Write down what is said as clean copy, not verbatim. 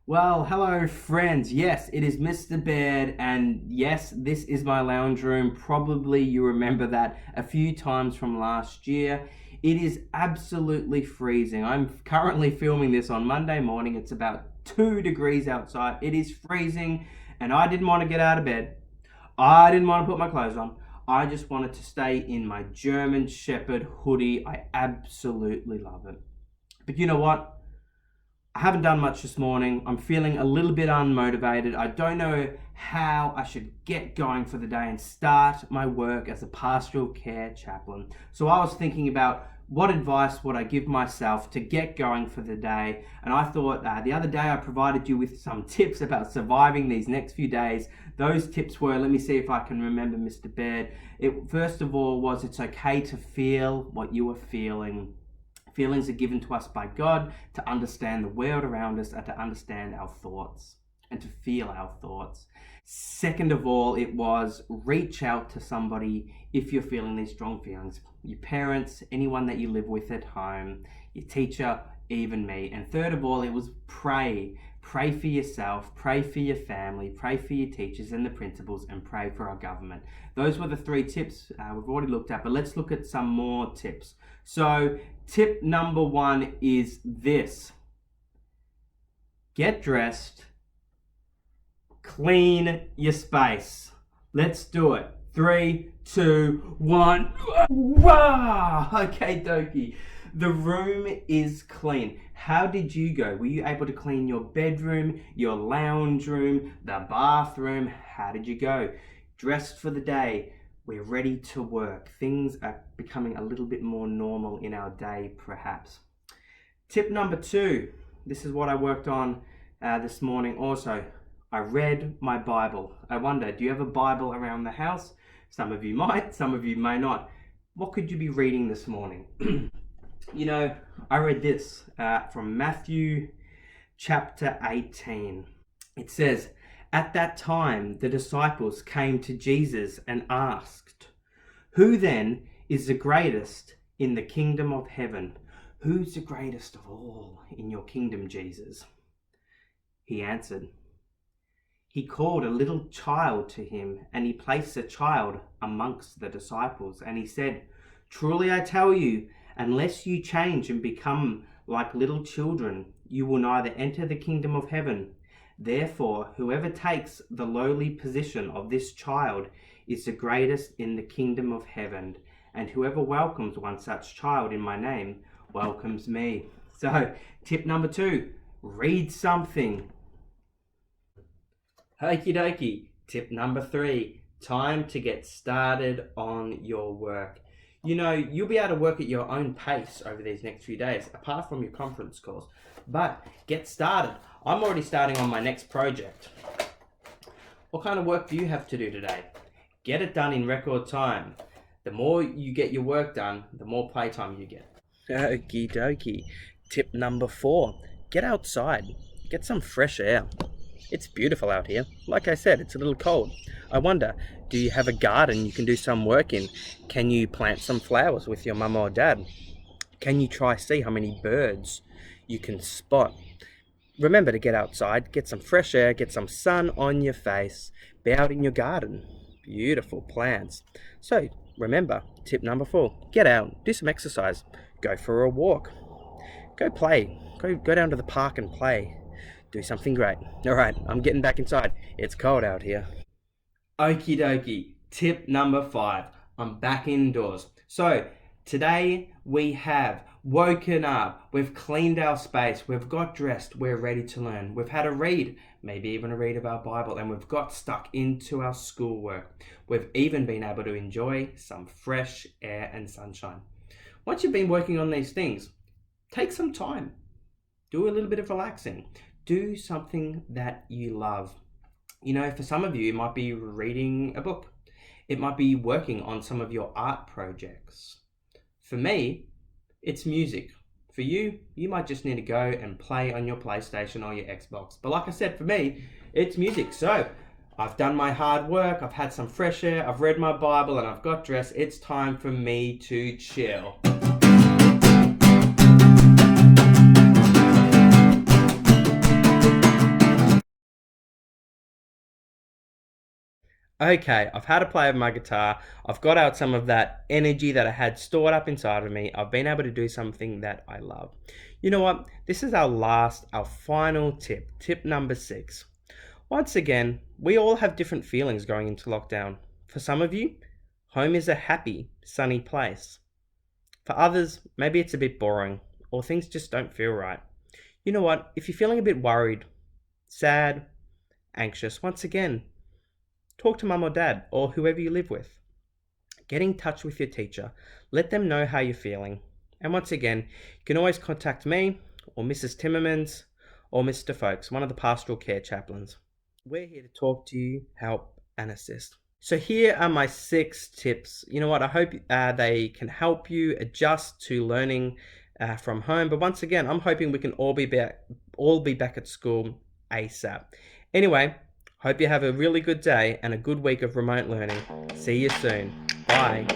Well, hello, friends. Yes, it is Mr. Baird, and yes, this is my lounge room. Probably you remember that a few times from last year. It is absolutely freezing. I'm currently filming this on Monday morning. It's about 2 degrees outside. It is freezing, and I didn't want to get out of bed. I didn't want to put my clothes on. I just wanted to stay in my German Shepherd hoodie. I absolutely love it. But you know what? I haven't done much this morning. I'm feeling a little bit unmotivated. I don't know how I should get going for the day and start my work as a pastoral care chaplain. So I was thinking about what advice would I give myself to get going for the day. And I thought the other day I provided you with some tips about surviving these next few days. Those tips were, let me see if I can remember, Mr. Baird. First of all was it's okay to feel what you are feeling. Feelings are given to us by God to understand the world around us and to understand our thoughts and to feel our thoughts. Second of all, it was reach out to somebody if you're feeling these strong feelings. Your parents, anyone that you live with at home, your teacher, even me. And third of all, it was pray. Pray for yourself, pray for your family, pray for your teachers and the principals, and pray for our government. Those were the 3 tips we've already looked at, but let's look at some more tips. So tip number 1 is this. Get dressed, clean your space. Let's do it. 3, 2, 1. Wah! Okay, dokie. The room is clean. How did you go? Were you able to clean your bedroom, your lounge room, the bathroom? How did you go? Dressed for the day. We're ready to work. Things are becoming a little bit more normal in our day, perhaps. Tip number 2. This is what I worked on this morning also. I read my Bible. I wonder, do you have a Bible around the house? Some of you might, some of you may not. What could you be reading this morning? You know, I read this from Matthew chapter 18. It says, "At that time the disciples came to Jesus and asked, 'Who then is the greatest in the kingdom of heaven?' Who's the greatest of all in your kingdom, Jesus?" He answered, "He called a little child to him, and he placed the child amongst the disciples. And he said, 'Truly I tell you, unless you change and become like little children, you will neither enter the kingdom of heaven. Therefore, whoever takes the lowly position of this child is the greatest in the kingdom of heaven. And whoever welcomes one such child in my name welcomes me.'" So, tip number 2, read something. Okie dokie. Tip number 3, time to get started on your work. You know, you'll be able to work at your own pace over these next few days, apart from your conference calls. But get started. I'm already starting on my next project. What kind of work do you have to do today? Get it done in record time. The more you get your work done, the more playtime you get. Okie dokie. Tip number 4, get outside. Get some fresh air. It's beautiful out here. Like I said, it's a little cold. I wonder, do you have a garden you can do some work in? Can you plant some flowers with your mum or dad? Can you try see how many birds you can spot? Remember to get outside, get some fresh air, get some sun on your face, be out in your garden. Beautiful plants. So remember, tip number 4, get out, do some exercise, go for a walk, go play, go down to the park and play. Do something great. All right, I'm getting back inside. It's cold out here. Okie dokie. Tip number 5. I'm back indoors. So today we have woken up. We've cleaned our space. We've got dressed. We're ready to learn. We've had a read, maybe even a read of our Bible, and we've got stuck into our schoolwork. We've even been able to enjoy some fresh air and sunshine. Once you've been working on these things, take some time. Do a little bit of relaxing. Do something that you love. You know, for some of you, it might be reading a book. It might be working on some of your art projects. For me, it's music. For you, you might just need to go and play on your PlayStation or your Xbox. But like I said, for me, it's music. So I've done my hard work. I've had some fresh air. I've read my Bible and I've got dressed. It's time for me to chill. Okay, I've had a play of my guitar. I've got out some of that energy that I had stored up inside of me. I've been able to do something that I love. You know what? This is our final tip, tip number 6. Once again, we all have different feelings going into lockdown. For some of you, home is a happy, sunny place. For others, maybe it's a bit boring, or things just don't feel right. You know what? If you're feeling a bit worried, sad, anxious, once again, talk to mum or dad, or whoever you live with. Get in touch with your teacher. Let them know how you're feeling. And once again, you can always contact me, or Mrs. Timmermans, or Mr. Folks, one of the pastoral care chaplains. We're here to talk to you, help, and assist. So here are my 6 tips. You know what? I hope they can help you adjust to learning from home. But once again, I'm hoping we can all be back at school ASAP. Anyway, hope you have a really good day and a good week of remote learning. See you soon. Bye.